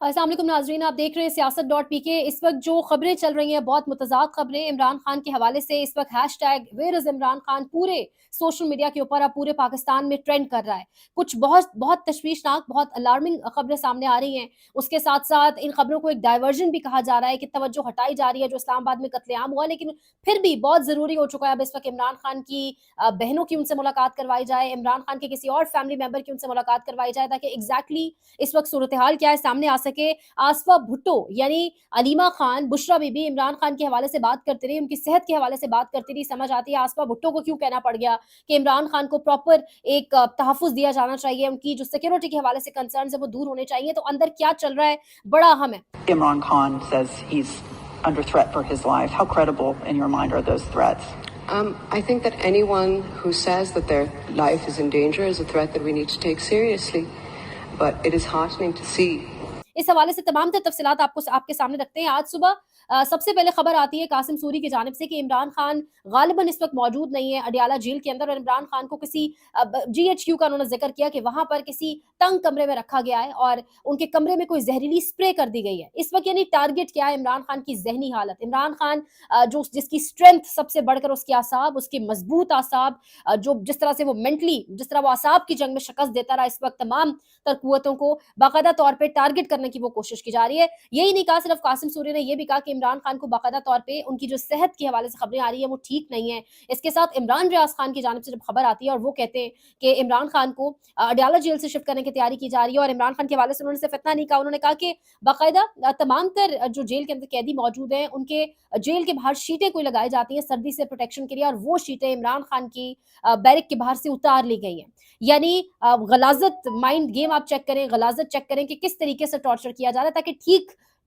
अस्सलाम वालेकुम नाज़रीन, आप देख रहे हैं सियासत.pk। इस वक्त जो खबरें चल रही हैं बहुत मुतज़ाद खबरें इमरान खान के हवाले से। इस वक्त hashtag where is Imran Khan पूरे सोशल मीडिया के ऊपर अब पूरे पाकिस्तान में ट्रेंड कर रहा है। कुछ बहुत बहुत तशवीशनाक, बहुत अलार्मिंग खबरें सामने आ रही हैं। उसके साथ साथ इन खबरों को एक डायवर्जन भी कहा जा रहा है कि तवज्जो हटाई जा रही है जो इस्लामाबाद में कत्लेआम हुआ, लेकिन फिर भी बहुत ज़रूरी हो चुका है अब इस वक्त इमरान खान की बहनों की उनसे मुलाकात करवाई जाए, इमरान खान के किसी और फैमिली मेंबर की उनसे मुलाकात करवाई जाए, ताकि एग्जैक्टली इस वक्त सूरत हाल क्या है सामने आ सके। आसफा भुट्टो यानी अलीमा खान, बुशरा बीबी इमरान खान के हवाले से बात करती रही, उनकी सेहत के हवाले से बात करती रही। समझ आती है आसफा भुट्टो को क्यों कहना पड़ गया कि इमरान खान को प्रॉपर एक तहफ़्फ़ुज़ दिया जाना चाहिए, उनकी जो सिक्योरिटी के हवाले से कंसर्न्स है वो दूर होने चाहिए। तो अंदर क्या चल रहा है, बड़ा अहम है। Imran Khan says he's under threat for his life. How credible in your mind are those threats? I think that anyone who says that their life is in danger is a threat that we need to take seriously. But it is heartening to see. इस हवाले से तमाम तफसीलात आपको आपके सामने रखते हैं। आज सुबह सबसे पहले खबर आती है कासिम सूरी की जानिब से कि इमरान खान गालिबन इस वक्त मौजूद नहीं है अडियाला जेल के अंदर, और इमरान खान को किसी GHQ का उन्होंने जिक्र किया कि वहां पर किसी तंग कमरे में रखा गया है और उनके कमरे में कोई जहरीली स्प्रे कर दी गई है। इस वक्त यानी टारगेट क्या है, इमरान खान की जहनी हालत। इमरान खान जो जिसकी स्ट्रेंथ सबसे बढ़कर उसके आसाब, उसके मजबूत आसाब, जो जिस तरह से वो मेंटली, जिस तरह वो आसाब की जंग में शिकस्त देता रहा, इस वक्त तमाम तर कुव्वतों को बाकायदा तौर पर टारगेट करने की वो कोशिश की जा रही है। यही नहीं कहा सिर्फ कासिम सूरी ने, यह भी कहा कि इमरान खान को बाकायदा तौर पे उनकी जो सेहत के हवाले से खबरें आ रही है वो ठीक नहीं है। इसके साथ इमरान रियाज खान की जानिब से जब खबर आती है और वो कहते हैं कि इमरान खान को अडियाला जेल से शिफ्ट करने की तैयारी की जा रही है, और इमरान खान के हवाले से उन्होंने सिर्फ इतना नहीं कहा, उन्होंने कहा कि बाकायदा तमाम तर जो जेल के अंदर कैदी मौजूद हैं उनके जेल के बाहर शीटें कोई लगाई जाती हैं सर्दी से प्रोटेक्शन के लिए, और वो शीटें इमरान खान की बैरक के बाहर से उतार ली गई हैं। यानी गलाजत, माइंड गेम आप चेक करें, गलाजत चेक करें कि किस तरीके से टॉर्चर किया जा रहा है ताकि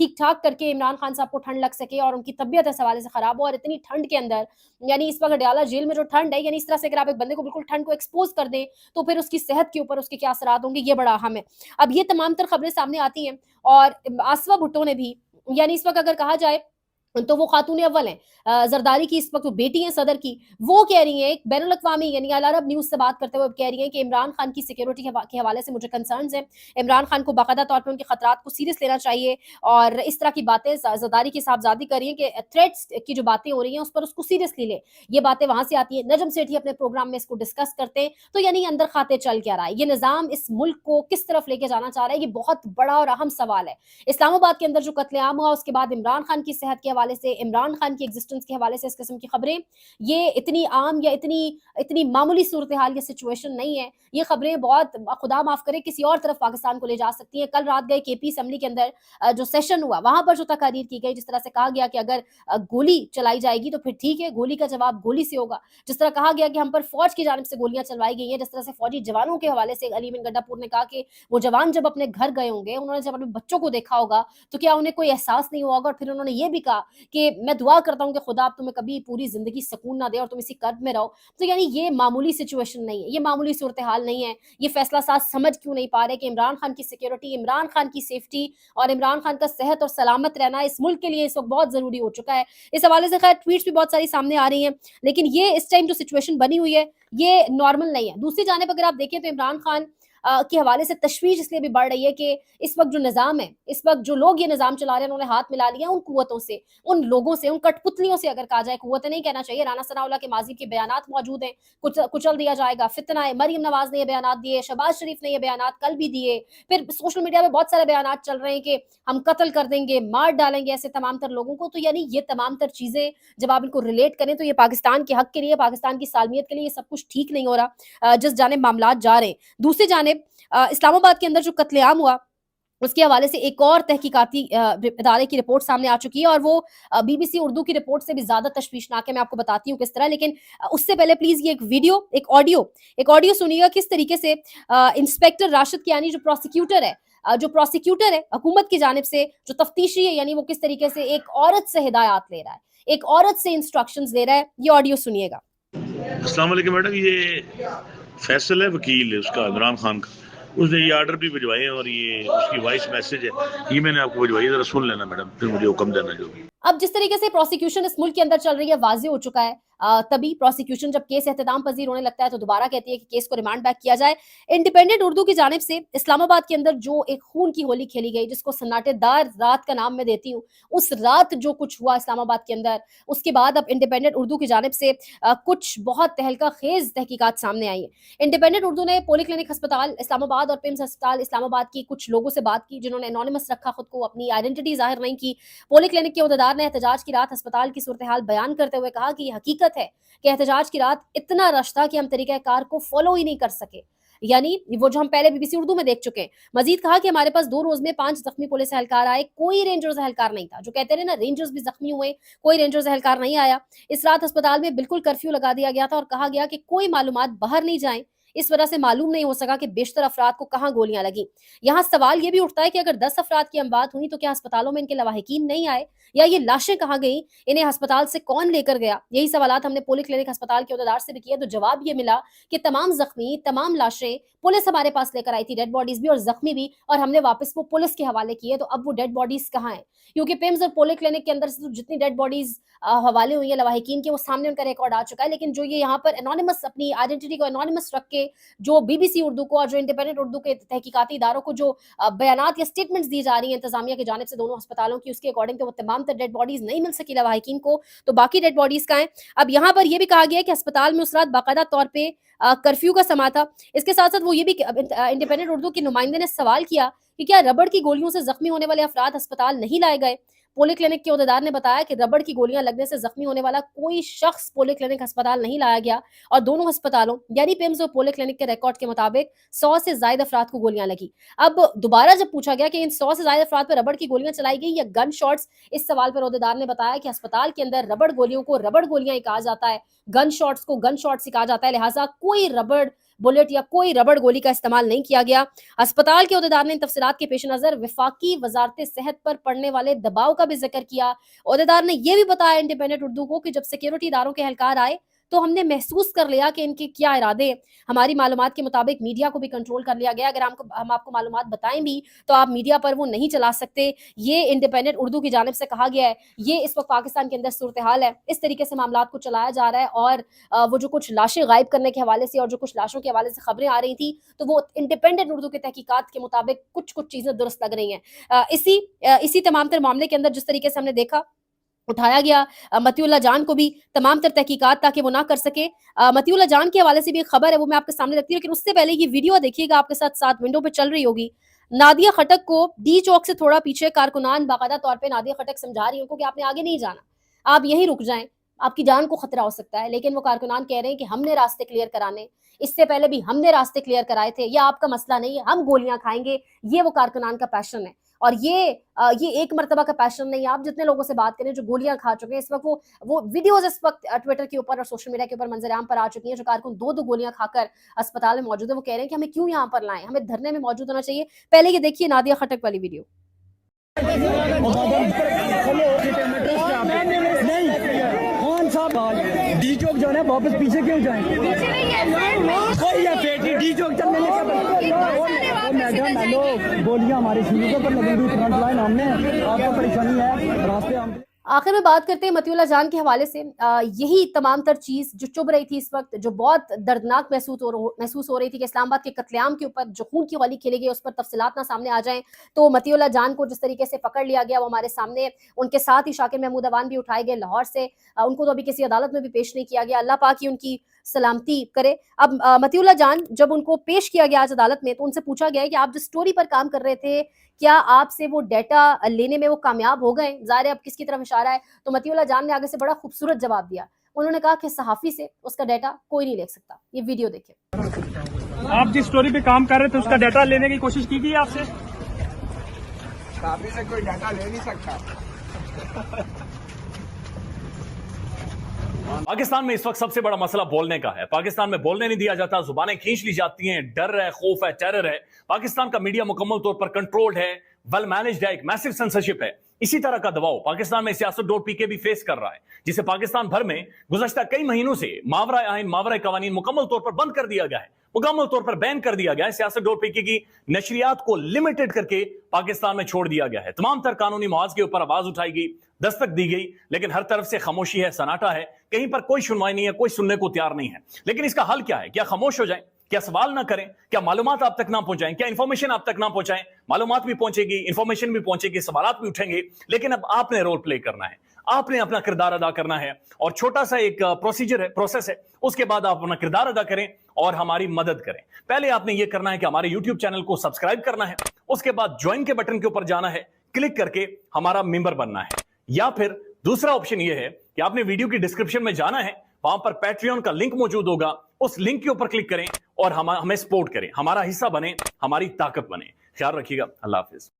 ठीक ठाक करके इमरान खान साहब को ठंड लग सके और उनकी तबीयत इस हवाले से खराब हो। और इतनी ठंड के अंदर, यानी इस वक्त अडियाला जेल में जो ठंड है, यानी इस तरह से अगर आप एक बंदे को बिल्कुल ठंड को एक्सपोज कर दें तो फिर उसकी सेहत के ऊपर उसके क्या असरात होंगे, ये बड़ा अहम है। अब ये तमाम तर खबरें सामने आती हैं, और आसफा भुट्टो ने भी, यानी इस वक्त अगर कहा जाए तो वो खातून अव्वल हैं, जरदारी की इस वक्त बेटी हैं सदर की, वो कह रही हैं एक बैनुल अक़वामी यानी अल अरब न्यूज़ से बात करते हुए कह रही हैं कि इमरान खान की सिक्योरिटी के हवाले से मुझे कंसर्न्स हैं। इमरान खान को बाकायदा तौर पर उनके खतरात को सीरियस लेना चाहिए, और इस तरह की बातें जरदारी की साहबजादी कर रही हैं कि थ्रेट्स की जो बातें हो रही हैं उस पर उसको सीरियसली ले। ये बातें वहां से आती हैं। नजम सेठी अपने प्रोग्राम में इसको डिस्कस करते हैं। तो यानी अंदर खाते चल क्या रहा है, ये निज़ाम इस मुल्क को किस तरफ लेके जाना चाह रहा है, ये बहुत बड़ा और अहम सवाल है। इस्लामाबाद के अंदर जो कत्लेआम हुआ उसके बाद इमरान खान की सेहत के हवाले से, इमरान खान की एग्जिस्टेंस के हवाले से इस किस्म की खबरें, ये इतनी आम या इतनी मामूली सूरत हाल या सिचुएशन नहीं है। ये खबरें बहुत, खुदा माफ करे, किसी और तरफ पाकिस्तान को ले जा सकती हैं। कल रात गए KP असेंबली के अंदर जो सेशन हुआ, वहां पर जो तकारीर की गई, जिस तरह से कहा गया कि अगर गोली चलाई जाएगी तो फिर ठीक है, गोली का जवाब गोली से होगा। जिस तरह कहा गया कि हम पर फौज की जानिब से गोलियां चलवाई गई हैं, जिस तरह से फौजी जवानों के हवाले से अली बिन गड्डापुर ने कहा कि वो जवान जब अपने घर गए होंगे, उन्होंने जब अपने बच्चों को देखा होगा तो क्या उन्हें कोई एहसास नहीं हुआ होगा। और फिर उन्होंने ये भी कहा कि मैं दुआ करता हूं कि खुदा आप तुम्हें कभी पूरी जिंदगी सुकून ना दे और तुम इसी कर्ब में रहो। तो यानी ये मामूली सिचुएशन नहीं है, ये मामूली सूरत हाल नहीं है। ये फैसला साज समझ क्यों नहीं पा रहे कि इमरान खान की सिक्योरिटी, इमरान खान की सेफ्टी और इमरान खान का सेहत और सलामत रहना इस मुल्क के लिए इस वक्त बहुत जरूरी हो चुका है। इस हवाले से खैर ट्वीट्स भी बहुत सारी सामने आ रही हैं, लेकिन ये इस टाइम जो सिचुएशन बनी हुई है ये नॉर्मल नहीं है। दूसरी जानिब अगर आप देखें तो इमरान खान के हवाले से तशवीश इसलिए भी बढ़ रही है कि इस वक्त जो निज़ाम है, इस वक्त जो लोग ये निज़ाम चला रहे हैं, उन्होंने हाथ मिला लिया उन कुव्वतों से, उन लोगों से, उन कठपुतलियों से। अगर कहा जाए, कुव्वतें नहीं कहना चाहिए, राना सनाउल्लाह के माजी के बयानात मौजूद हैं, कुचल दिया जाएगा, फितना है। मरीम नवाज ने ये बयानात दिए, शहबाज शरीफ ने ये बयानात कल भी दिए, फिर सोशल मीडिया में बहुत सारे बयानात चल रहे हैं कि हम कत्ल कर देंगे, मार डालेंगे ऐसे तमाम तर लोगों को। तो यानी ये तमाम तर चीजें जब आप इनको रिलेट करें तो ये पाकिस्तान के हक के लिए, पाकिस्तान की सालमियत के लिए ये सब कुछ ठीक नहीं हो रहा जिस जानिब मामलात जा रहे हैं। दूसरी जानिब इस्लामाबाद के अंदर जो कत्लेआम हुआ उसके हवाले से एक और तहकीकाती इदारे की रिपोर्ट सामने आ चुकी है, और वो BBC उर्दू की रिपोर्ट से भी ज्यादा तशवीशनाक है। मैं आपको बताती हूँ किस तरह, लेकिन उससे पहले प्लीज ये एक ऑडियो सुनिएगा किस तरीके से इंस्पेक्टर राशिद कियानी जो प्रोसिक्यूटर है हुकूमत की जानिब से, जो तफ्तीशी है, यानी वो किस तरीके से एक औरत से हिदायत ले रहा है, एक औरत से इंस्ट्रक्शंस ले रहा है। ये ऑडियो सुनिएगा। अस्सलाम वालेकुम मैडम, ये फैसल है, वकील है उसका, इमरान खान का। उसने ये आर्डर भी भिजवाए हैं और ये उसकी वॉइस मैसेज है, ये मैंने आपको भिजवाई है, जरा सुन लेना मैडम, फिर मुझे हुक्म देना जो भी। अब जिस तरीके से प्रोसिक्यूशन इस मुल्क के अंदर चल रही है वाज़ेह हो चुका है। तभी प्रोसिक्यूशन जब केस एहतदाम पजीर होने लगता है तो दोबारा कहती है कि केस को रिमांड बैक किया जाए। इंडिपेंडेंट उर्दू की जानिब से इस्लामाबाद के अंदर जो एक खून की होली खेली गई, जिसको सन्नाटेदार रात का नाम मैं देती हूँ, उस रात जो कुछ हुआ इस्लामाबाद के अंदर, उसके बाद अब इंडिपेंडेंट उर्दू की जानिब से कुछ बहुत तहलका खेज तहकीकात सामने आई है। इंडिपेंडेंट उर्दू ने पॉलीक्लिनिक अस्पताल इस्लामाबाद और पिम्स अस्पताल इस्लामाबाद की कुछ लोगों से बात की, जिन्होंने एनोनिमस रखा खुद को, अपनी आइडेंटिटी जाहिर नहीं की। पॉलीक्लिनिक के अहदेदार ने एहतजाज की रात अस्पताल की सूरत हाल बयान करते हुए कहा कि ये हकीकत है कि एहतजाज की रात इतना रश था कि हम तरीका कार को फॉलो ही नहीं कर सके, यानी वो जो हम पहले बीबीसी उर्दू में देख चुके हैं। मजीद कहा कि हमारे पास 2 रोज में 5 जख्मी पुलिस एहलकार आए, कोई रेंजर्स एहलकार नहीं था। जो कहते रहे ना रेंजर्स भी जख्मी हुए, कोई रेंजर्स एहलकार नहीं आया। इस रात अस्पताल में बिल्कुल कर्फ्यू लगा दिया गया था और कहा गया कि कोई मालूमात बाहर नहीं जाए। इस वजह से मालूम नहीं हो सका कि बेशतर अफराद को कहां गोलियां लगी। यहाँ सवाल ये भी उठता है कि अगर 10 अफराद की अमवात हुई तो क्या अस्पतालों में इनके लवाहिकीन नहीं आए, या ये लाशें कहाँ गई, इन्हें अस्पताल से कौन लेकर गया? यही सवालात हमने पॉलीक्लिनिक अस्पताल के अहदेदार से भी किए तो जवाब ये मिला कि तमाम जख्मी, तमाम लाशें पुलिस हमारे पास लेकर आई थी, डेड बॉडीज भी और जख्मी भी, और हमने वापस वो पुलिस के हवाले किए। तो अब वो डेड बॉडीज कहाँ हैं? क्योंकि पिम्स और पॉलीक्लिनिक के अंदर से जितनी डेड बॉडीज हवाले हुई है लवाहिकीन के, वो सामने उनका रिकॉर्ड आ चुका है। लेकिन जो ये यहाँ पर एनोनिमस अपनी आइडेंटिटी को एनोनिमस रख के जो बीबीसी उर्दू को और जो इंडिपेंडेंट उर्दू के तहकीकाती इदारों को जो बयानात या स्टेटमेंट्स दी जा रही हैं इंतजामिया की जानिब से दोनों अस्पतालों की, उसके अकॉर्डिंग तो वो तमाम डेड बॉडीज नहीं मिल सकी लवाहिकीन को, तो बाकी डेड बॉडीज का है। अब यहाँ पर यह भी कहा गया है कि अस्पताल में उस रात बाकायदा तौर पे कर्फ्यू का समा था। इसके साथ साथ वो ये भी इंडिपेंडेंट उर्दू के नुमाइंदे ने सवाल किया कि क्या रबड़ की गोलियों से जख्मी होने वाले अफराद अस्पताल नहीं लाए गए। पॉलीक्लिनिक के अहदेदार ने बताया कि रबड़ की गोलियां लगने से जख्मी होने वाला कोई शख्स पॉलीक्लिनिक अस्पताल नहीं लाया गया और दोनों अस्पतालों यानी पिम्स और पॉलीक्लिनिक के रिकॉर्ड के मुताबिक 100 से ज्यादा अफराद को गोलियां लगी। अब दोबारा जब पूछा गया कि इन 100 से ज्यादा अफराद पर रबड़ की गोलियां चलाई गई या गन शॉट्स, इस सवाल पर अहदेदार ने बताया कि अस्पताल के अंदर रबड़ गोलियों को रबड़ गोलियां ही कहा जाता है, गन शॉट्स को गन शॉट्स ही कहा जाता है, लिहाजा कोई रबड़ बुलेट या कोई रबड़ गोली का इस्तेमाल नहीं किया गया। अस्पताल के अहदेदार ने तफसीलात के पेश नजर वफाकी वजारत सेहत पर पड़ने वाले दबाव का भी जिक्र किया। अहदेदार ने यह भी बताया इंडिपेंडेंट उर्दू को कि जब सिक्योरिटी इदारों के एहलकार आए तो हमने महसूस कर लिया कि इनके क्या इरादे हैं। हमारी मालूमात के मुताबिक मीडिया को भी कंट्रोल कर लिया गया। अगर हम आपको मालूमात बताएं भी तो आप मीडिया पर वो नहीं चला सकते। ये इंडिपेंडेंट उर्दू की जानिब से कहा गया है। ये इस वक्त पाकिस्तान के अंदर सूरत हाल है, इस तरीके से मामलात को चलाया जा रहा है। और वो जो कुछ लाशें गायब करने के हवाले से और जो कुछ लाशों के हवाले से खबरें आ रही थी, तो वो इंडिपेंडेंट उर्दू की तहकीकात के मुताबिक कुछ कुछ चीजें दुरुस्त लग रही हैं। इसी तमाम तर मामले के अंदर जिस तरीके से हमने देखा उठाया गया मतीउल्लाह जान को भी तमाम तर तहकीकात ताकि वो ना कर सके। मतीउल्लाह जान के हवाले से भी एक खबर है, वो मैं आपके सामने रखती हूँ, लेकिन उससे पहले ये वीडियो देखिएगा, आपके साथ विंडो पे चल रही होगी। नादिया खटक को डी चौक से थोड़ा पीछे कारकुनान बाकायदा तौर पे नादिया खटक समझा रही उनको कि आपने आगे नहीं जाना, आप यहीं रुक जाएं, आपकी जान को खतरा हो सकता है। लेकिन वो कारकुनान कह रहे हैं कि हमने रास्ते क्लियर कराने, इससे पहले भी हमने रास्ते क्लियर कराए थे, ये आपका मसला नहीं है, हम गोलियां खाएंगे। ये वो कारकुनान का पैशन है और ये एक मर्तबा का पैशन नहीं है। आप जितने लोगों से बात करें जो गोलियां खा चुके हैं, इस वक्त वो वीडियोस इस वक्त ट्विटर के ऊपर और सोशल मीडिया के ऊपर मंजर-आम पर आ चुकी हैं, जो कारकुन 2 गोलियां खाकर अस्पताल में मौजूद है। वो कह रहे हैं कि हमें क्यों यहाँ पर लाएं, हमें धरने में मौजूद होना चाहिए। पहले ये देखिए नादिया खटक वाली वीडियो। डी चौक जाना है, वापस पीछे क्यों जाएं? कोई है पेटी डी चौक चलने मैडम हेलो, गोलियां हमारे सीने पर लगेंगी, फ्रंट लाइन हमने, आपको परेशानी है, रास्ते हम। आखिर में बात करते हैं मतीउल्लाह जान के हवाले से। यही तमाम तर चीज जो चुभ रही थी इस वक्त, जो बहुत दर्दनाक महसूस हो रही थी कि इस्लामाबाद के कत्लेआम के ऊपर जो खून की वाली खेली गई उस पर तफसीलात ना सामने आ जाएं, तो मतीउल्लाह जान को जिस तरीके से पकड़ लिया गया वो हमारे सामने। उनके साथ ही शाकिर महमूद अवान भी उठाए गए लाहौर से, उनको तो अभी किसी अदालत में भी पेश नहीं किया गया। अल्लाह पाक ही उनकी सलामती करे। अब मतीउल्लाह जान जब उनको पेश किया गया आज अदालत में, तो उनसे पूछा गया कि आप जिस स्टोरी पर काम कर रहे थे, क्या आपसे वो डेटा लेने में वो कामयाब हो गए? ज़ाहिर है अब किसकी तरफ इशारा है, तो मतीउल्लाह जान ने आगे से बड़ा खूबसूरत जवाब दिया। उन्होंने कहा कि सहाफ़ी से उसका डेटा कोई नहीं ले सकता। ये वीडियो देखिए। आप जिस स्टोरी पे काम कर रहे थे उसका डाटा लेने की कोशिश की गई आपसे? सहाफ़ी से कोई डाटा ले नहीं सकता। पाकिस्तान में इस वक्त सबसे बड़ा मसला बोलने का है। पाकिस्तान में बोलने नहीं दिया जाता, जुबानें खींच ली जाती हैं, डर है, खौफ है, टेरर है। पाकिस्तान का मीडिया मुकम्मल तौर पर कंट्रोल्ड है, वेल मैनेज्ड है, एक मैसिव सेंसरशिप है। इसी तरह का दबाव पाकिस्तान में सियासत.pk भी फेस कर रहा है, जिसे पाकिस्तान भर में गुज़श्ता कई महीनों से मावरा आइन, मावरा कवानीन मुकम्मल तौर पर बंद कर दिया गया है। मुकम्मल तौर पर बैन कर दिया गया है। सियासत डॉट पीके की नशरियात को लिमिटेड करके पाकिस्तान में छोड़ दिया गया है। तमाम तर कानूनी मुआवजे के ऊपर आवाज उठाई गई, दस्तक दी गई, लेकिन हर तरफ से खामोशी है, सन्नाटा है, कहीं पर कोई सुनवाई नहीं है, कोई सुनने को तैयार नहीं है। लेकिन इसका हल क्या है? क्या खामोश हो जाएं? क्या सवाल ना करें? क्या मालूमात आप तक ना पहुंचाएं? क्या इंफॉर्मेशन आप तक ना पहुंचाएं? मालूमात भी पहुंचेगी, इंफॉर्मेशन भी पहुंचेगी, सवालात भी उठेंगे, लेकिन अब आपने रोल प्ले करना है, आपने अपना किरदार अदा करना है। और छोटा सा एक प्रोसीजर है, प्रोसेस है, उसके बाद आप अपना किरदार अदा करें और हमारी मदद करें। पहले आपने ये करना है कि हमारे YouTube चैनल को सब्सक्राइब करना है, उसके बाद ज्वाइन के बटन के ऊपर जाना है, क्लिक करके हमारा मेंबर बनना है। या फिर दूसरा ऑप्शन ये है कि आपने वीडियो की डिस्क्रिप्शन में जाना है, वहां पर पैट्रियन का लिंक मौजूद होगा, उस लिंक के ऊपर क्लिक करें और हमें सपोर्ट करें, हमारा हिस्सा बने, हमारी ताकत बने। ख्याल रखिएगा। अल्लाह हाफिज।